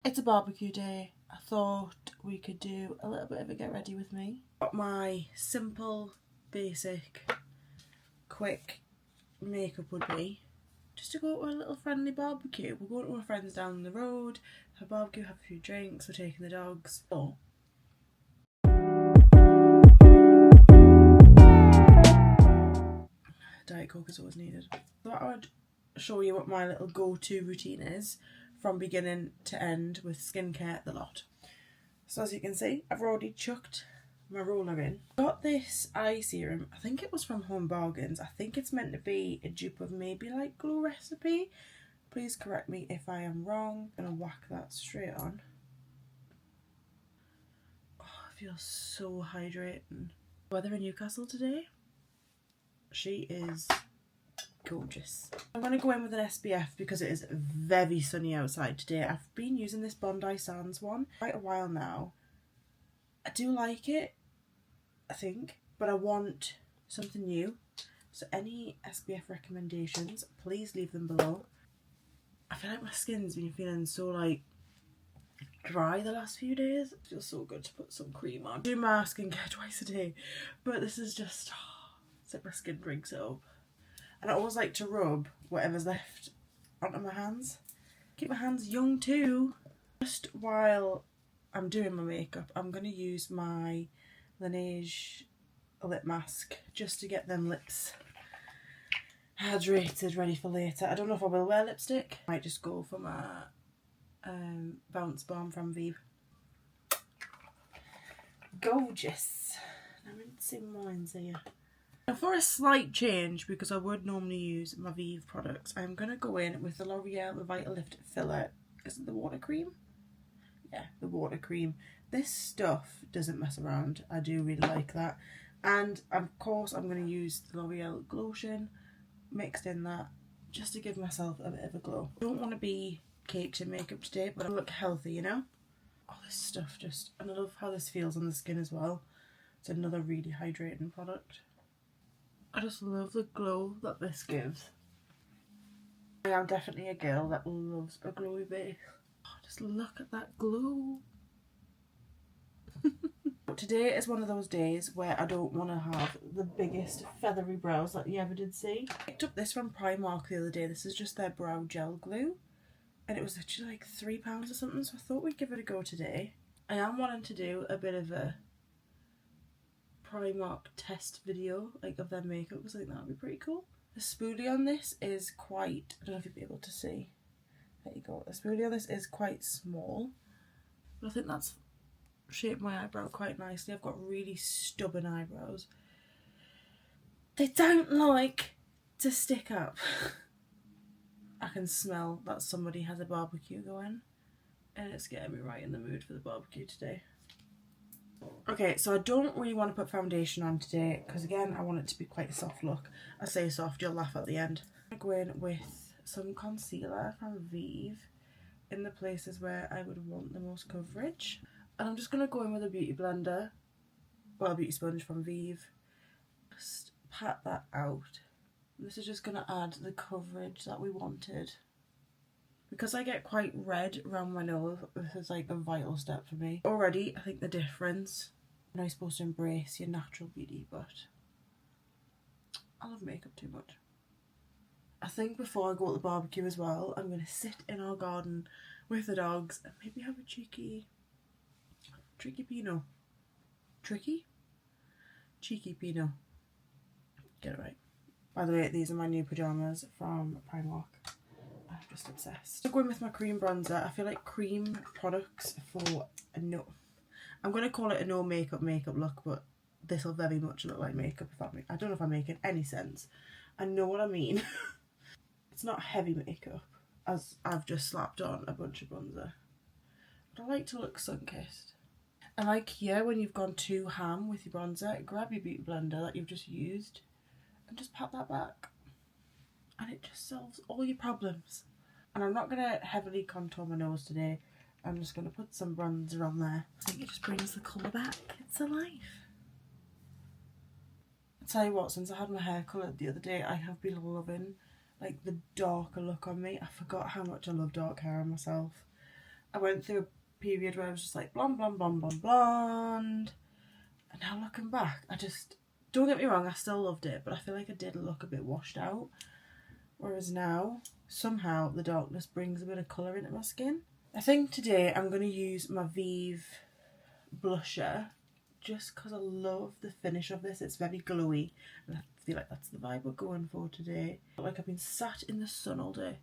It's a barbecue day. I thought we could do a little bit of a get ready with me. What my simple, basic, quick makeup would be just to go to a little friendly barbecue. We're going to our friends down the road, have a barbecue, have a few drinks, we're taking the dogs. Oh. Diet Coke is always needed. So I would show you what my little go-to routine is from beginning to end with skincare, the lot. So as you can see, I've already chucked my roller in. Got this eye serum, I think it was from Home Bargains. I think it's meant to be a dupe of maybe like Glow Recipe. Please correct me if I am wrong. I'm gonna whack that straight on. Oh, it feels so hydrating. Weather in Newcastle today, she is gorgeous. I'm going to go in with an SPF because it is very sunny outside today. I've been using this Bondi Sands one quite a while now. I do like it, I think, but I want something new. So any SPF recommendations, please leave them below. I feel like my skin's been feeling so like dry the last few days. It feels so good to put some cream on. I do my skincare twice a day, but this is just, it's like my skin drinks it up. And I always like to rub whatever's left onto my hands. Keep my hands young too. Just while I'm doing my makeup, I'm going to use my Laneige lip mask just to get them lips hydrated, ready for later. I don't know if I will wear lipstick. I might just go for my Bounce Balm from VIEVE. Gorgeous. I'm rinsing mine here. Now for a slight change, because I would normally use my VEIVE products, I'm going to go in with the L'Oreal Revitalift Filler. Is it the water cream? Yeah, the water cream. This stuff doesn't mess around. I do really like that. And of course I'm going to use the L'Oreal Glotion mixed in that just to give myself a bit of a glow. I don't want to be caked in makeup today, but I look healthy, you know? Oh, this stuff just... And I love how this feels on the skin as well. It's another really hydrating product. I just love the glow that this gives. I am definitely a girl that loves a glowy base. Oh, just look at that glow. Today is one of those days where I don't want to have the biggest feathery brows that you ever did see. I picked up this from Primark the other day. This is just their brow gel glue. And it was actually like £3 or something, so I thought we'd give it a go today. I am wanting to do a bit of a Primark test video, like of their makeup, because I think that would be pretty cool. The spoolie on this is quite, I don't know if you'll be able to see. There you go. The spoolie on this is quite small, but I think that's shaped my eyebrow quite nicely. I've got really stubborn eyebrows. They don't like to stick up. I can smell that somebody has a barbecue going, and it's getting me right in the mood for the barbecue today. Okay, so I don't really want to put foundation on today because, again, I want it to be quite a soft look. I say soft, you'll laugh at the end. I'm going to go in with some concealer from VEIVE in the places where I would want the most coverage. And I'm just going to go in with a beauty blender, well, a beauty sponge from VEIVE. Just pat that out. This is just going to add the coverage that we wanted. Because I get quite red around my nose, this is like a vital step for me. Already, I think the difference, I know you're supposed to embrace your natural beauty, but I love makeup too much. I think before I go to the barbecue as well, I'm going to sit in our garden with the dogs and maybe have a cheeky Pinot. Cheeky Pinot. Get it right. By the way, these are my new pyjamas from Primark. I'm just obsessed. I'm going with my cream bronzer. I feel like cream products for a no... I'm going to call it a no makeup look, but this will very much look like makeup. I don't know if I'm making any sense. I know what I mean. It's not heavy makeup, as I've just slapped on a bunch of bronzer. But I like to look sun-kissed. And like here, when you've gone too ham with your bronzer, grab your beauty blender that you've just used and just pat that back. And it just solves all your problems. And I'm not going to heavily contour my nose today. I'm just going to put some bronzer on there. I think it just brings the colour back. It's alive. I'll tell you what, since I had my hair coloured the other day, I have been loving like the darker look on me. I forgot how much I love dark hair on myself. I went through a period where I was just like blonde, blonde, blonde, blonde, blonde. And now looking back, I just, don't get me wrong, I still loved it, but I feel like I did look a bit washed out. Whereas now, somehow the darkness brings a bit of colour into my skin. I think today I'm going to use my VIEVE blusher just because I love the finish of this. It's very glowy and I feel like that's the vibe we're going for today. Like I've been sat in the sun all day.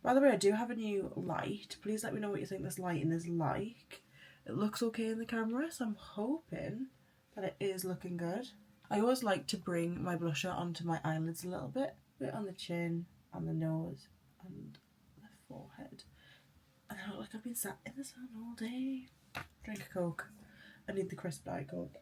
By the way, I do have a new light. Please let me know what you think this lighting is like. It looks okay in the camera, so I'm hoping that it is looking good. I always like to bring my blusher onto my eyelids a little bit on the chin, on the nose and the forehead. And I look like I've been sat in the sun all day. Drink a Coke. I need the crisp Diet Coke.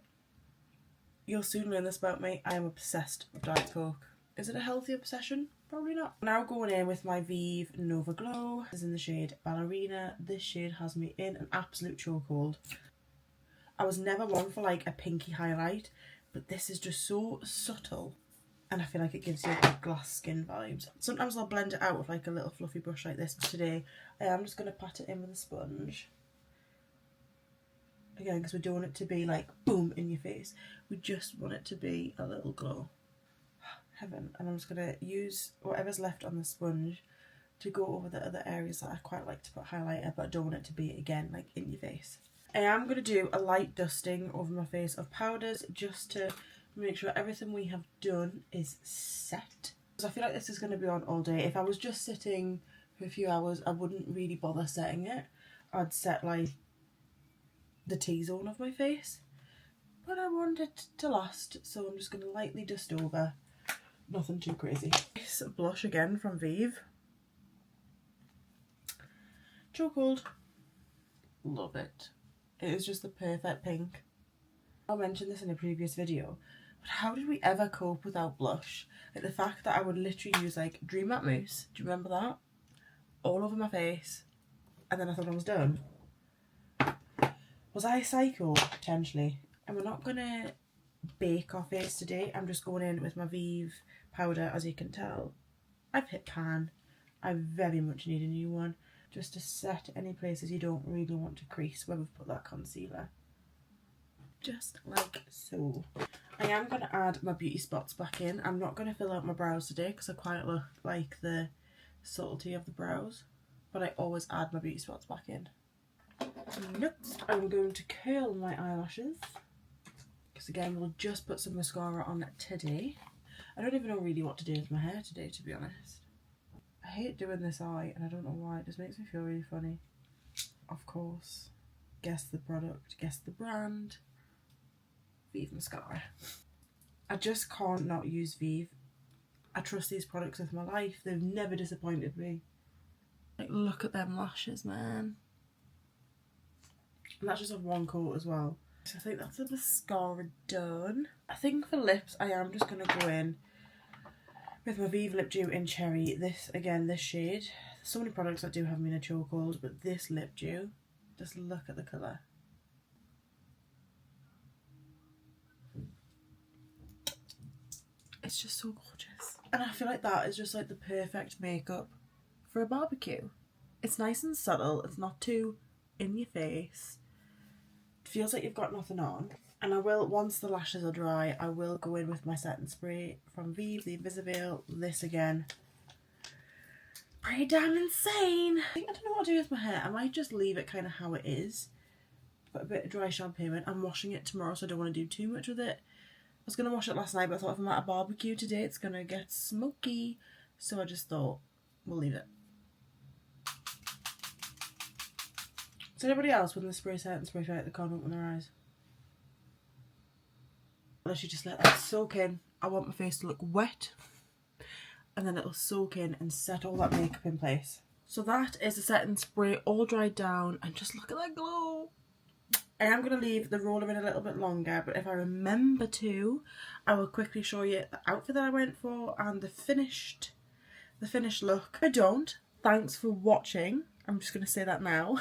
You'll soon learn this about me. I am obsessed with Diet Coke. Is it a healthy obsession? Probably not. Now going in with my VIEVE Nova Glow. This is in the shade Ballerina. This shade has me in an absolute chokehold. I was never one for like a pinky highlight, but this is just so subtle and I feel like it gives you like glass skin vibes. Sometimes I'll blend it out with like a little fluffy brush like this, but today I am just going to pat it in with a sponge. Again, because we don't want it to be like boom in your face. We just want it to be a little glow. Heaven. And I'm just going to use whatever's left on the sponge to go over the other areas that I quite like to put highlighter, but I don't want it to be, again, like in your face. I am going to do a light dusting over my face of powders just to make sure everything we have done is set. So I feel like this is going to be on all day. If I was just sitting for a few hours, I wouldn't really bother setting it. I'd set like the T-zone of my face. But I want it to last, so I'm just going to lightly dust over. Nothing too crazy. This blush again from VIEVE. Chokehold. Love it. It is just the perfect pink. I mentioned this in a previous video, but how did we ever cope without blush? Like the fact that I would literally use like Dream Matte Mousse, do you remember that? All over my face, and then I thought I was done. Was I psycho? Potentially. And we're not gonna bake our face today. I'm just going in with my VIEVE powder, as you can tell. I've hit pan. I very much need a new one, just to set any places you don't really want to crease where we've put that concealer. Just like so. I am going to add my beauty spots back in. I'm not going to fill out my brows today because I quite like the subtlety of the brows, but I always add my beauty spots back in. Next, I'm going to curl my eyelashes because again we'll just put some mascara on today. I don't even know really what to do with my hair today, to be honest. I hate doing this eye and I don't know why, it just makes me feel really funny. Of course, guess the product, guess the brand. VIEVE mascara. I just can't not use VIEVE. I trust these products with my life. They've never disappointed me. Like, look at them lashes, man. And that's just of one coat as well. So I think that's the mascara done. I think for lips, I am just going to go in with my VIEVE Lip Dew in Cherry. This, again, this shade. There's so many products that do have me in a chokehold, but this lip dew, just look at the colour. It's just so gorgeous. And I feel like that is just like the perfect makeup for a barbecue. It's nice and subtle. It's not too in your face. It feels like you've got nothing on. And I will, once the lashes are dry, I will go in with my setting spray from VIEVE, the INVISIVEIL. This again. Pretty damn insane. I don't know what to do with my hair. I might just leave it kind of how it is. Put a bit of dry shampoo in. I'm washing it tomorrow, so I don't want to do too much with it. I was going to wash it last night, but I thought if I'm at a barbecue today, it's going to get smoky. So I just thought, we'll leave it. Is anybody else when the spray set and spray right, they can't open their eyes? I should just let that soak in. I want my face to look wet. And then it'll soak in and set all that makeup in place. So that is the setting spray all dried down. And just look at that glow. I am going to leave the roller in a little bit longer, but if I remember to, I will quickly show you the outfit that I went for and the finished look. If I don't, thanks for watching. I'm just going to say that now.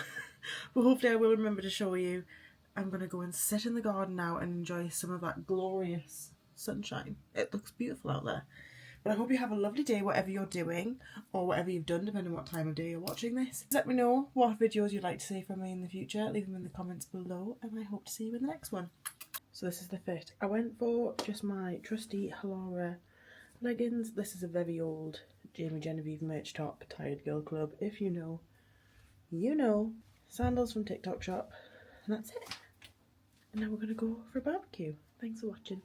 But hopefully I will remember to show you. I'm going to go and sit in the garden now and enjoy some of that glorious sunshine. It looks beautiful out there. But I hope you have a lovely day, whatever you're doing, or whatever you've done, depending on what time of day you're watching this. Let me know what videos you'd like to see from me in the future. Leave them in the comments below, and I hope to see you in the next one. So this is the fit. I went for just my trusty Halora leggings. This is a very old Jamie Genevieve merch top, Tired Girl Club. If you know, you know. Sandals from TikTok shop, and that's it. And now we're gonna go for a barbecue. Thanks for watching.